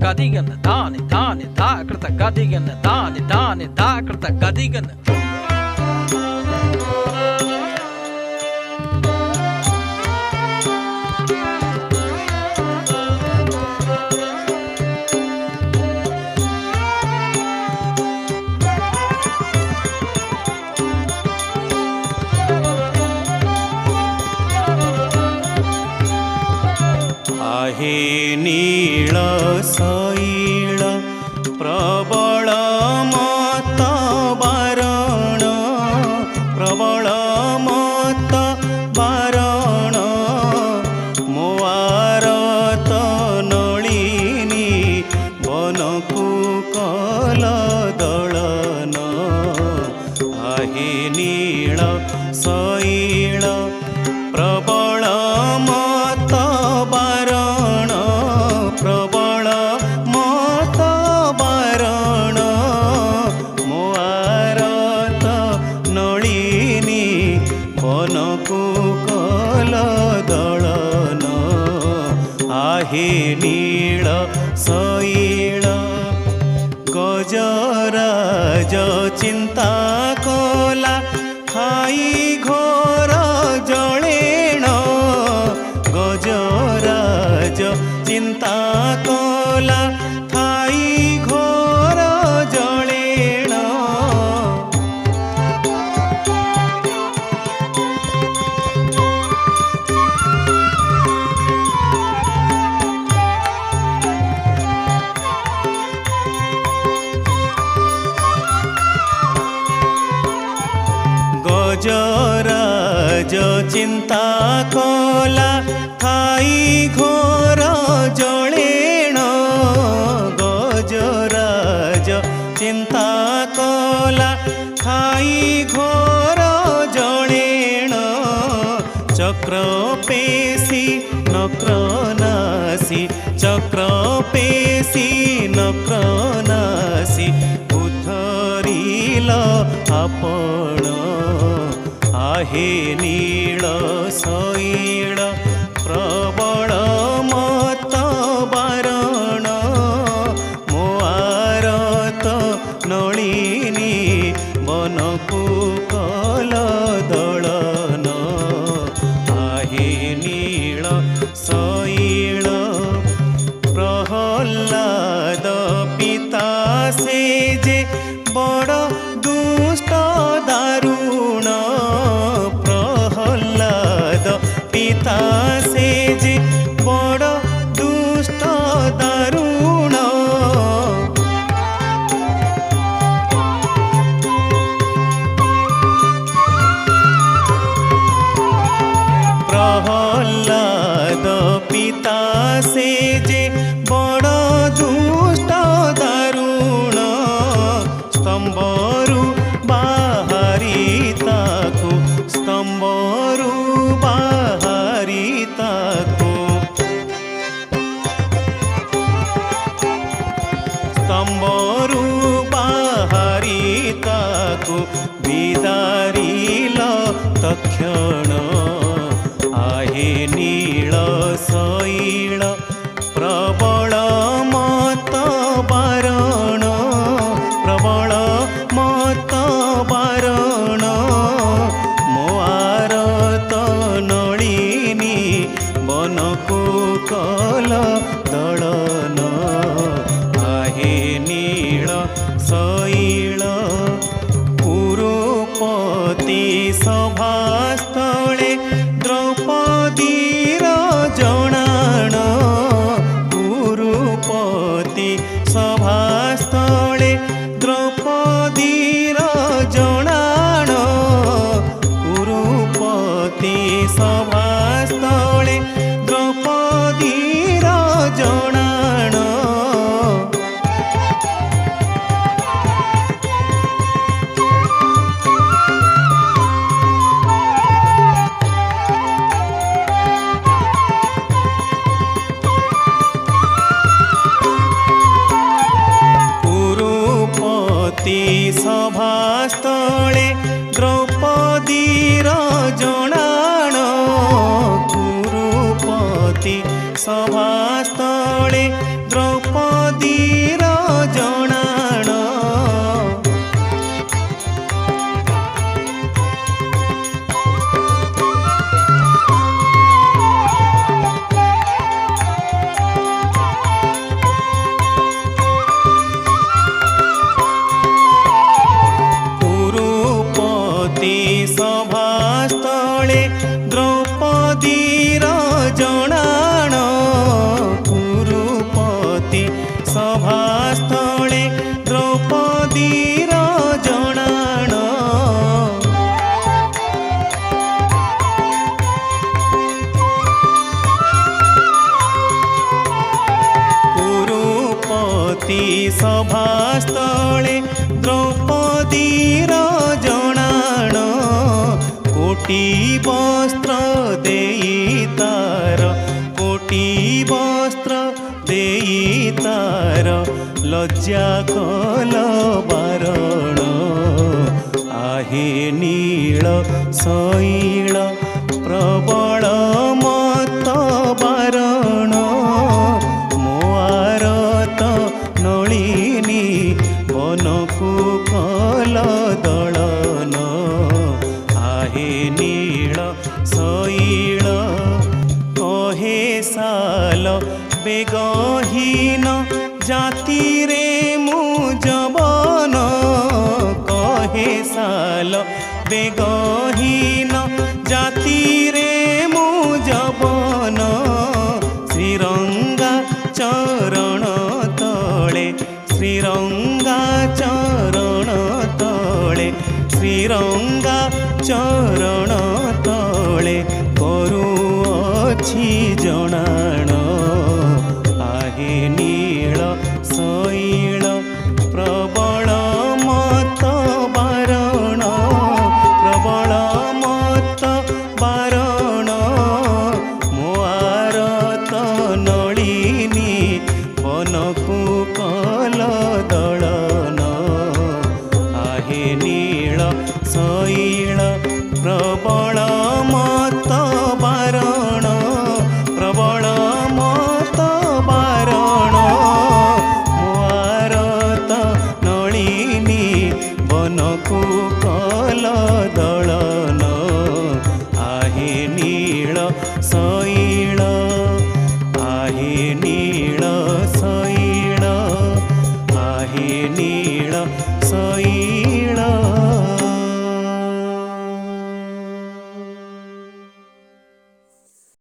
ಗದಿಗನ ತಾನೆ ತಾನೆ ತಾಕೃತ ಗದಿಗನ ತಾನೆ ತಾನೆ ತಾಕೃತ ಗದಿಗನ आहे नीळ शैळ प्रबळ मत बारण प्रबळ मत बारण मोआरत नळिनी बनकु कल दळन आहे नीळ शैळ प्रबळ मत बारण प्रबळ मत बारण मोआरत नळिनी बनकु कल दळन आहे नीळ शैळ गजराज चिंता कला खाई घोर जळेण गजराज चिंता कला खाई घोर जळेण गजराज चिंता कला खाई घोर जळेण गजराज चिंता कला खाई घोर जळेण चक्र पेशी नक्रनासी चक्र पेशी नक्रनासी उद्धरिल आपण आहे नीळ शैळ प्रबळ मत बारण मोआरत नळिनी बनकु कल दळन आहे नीळ शैळ प्रहल्लाद पिता से जे बड़ दुष्ट दारुण प्रहल्लाद पिता से जे बड़ दुष्ट दारुण प्रहल्लाद पिता से जे बड़ दुष्ट दारुण स्तंभरु बाहरी ताकु स्तंभरु बाहरी ताकु स्तंभरु बाहरी ताकु विदारिल तक्षण आहे नीळ शैळ प्रबळ मत बारण प्रबळ मत बारण मोआरत नळिनी बनकु कल दळन आहे नीळ शैळ कुरुपति सभास्थळे द्रौपदीर जणाण कुरुपति सभास्थळे द्रौपदीर जणाण कुरुपति सभास्थळे द्रौपदीर जणाण सभास्थळे द्रौपदीर जणाण कुरुपति सभास्थळे द्रौपदी कोटी वस्त्र देई तार कोटी वस्त्र देई तार लज्जा कल बारण आहे नीळ शैळ प्रबल मत बारण मोआरत नलिनी बनकु कल दलन आहे नीळ शैळ कहे साल बेगहीन जाति रे मु जवन कहे साल बेगहीन जाति रे मु जवन श्रीरंगा चरण तले श्रीरंगा चरण तले श्रीरंगा चरण तले करुअछि जणाण आहे नीळ शैळ प्रबल मत बारण प्रबल मत बारण मोआरत नलिनी बनकु कल दलन आहे नीळ शैळ प्रबल मत बारण प्रबल मत बारण मोआरत नलिनी बनकु कल दलन आहे नीळ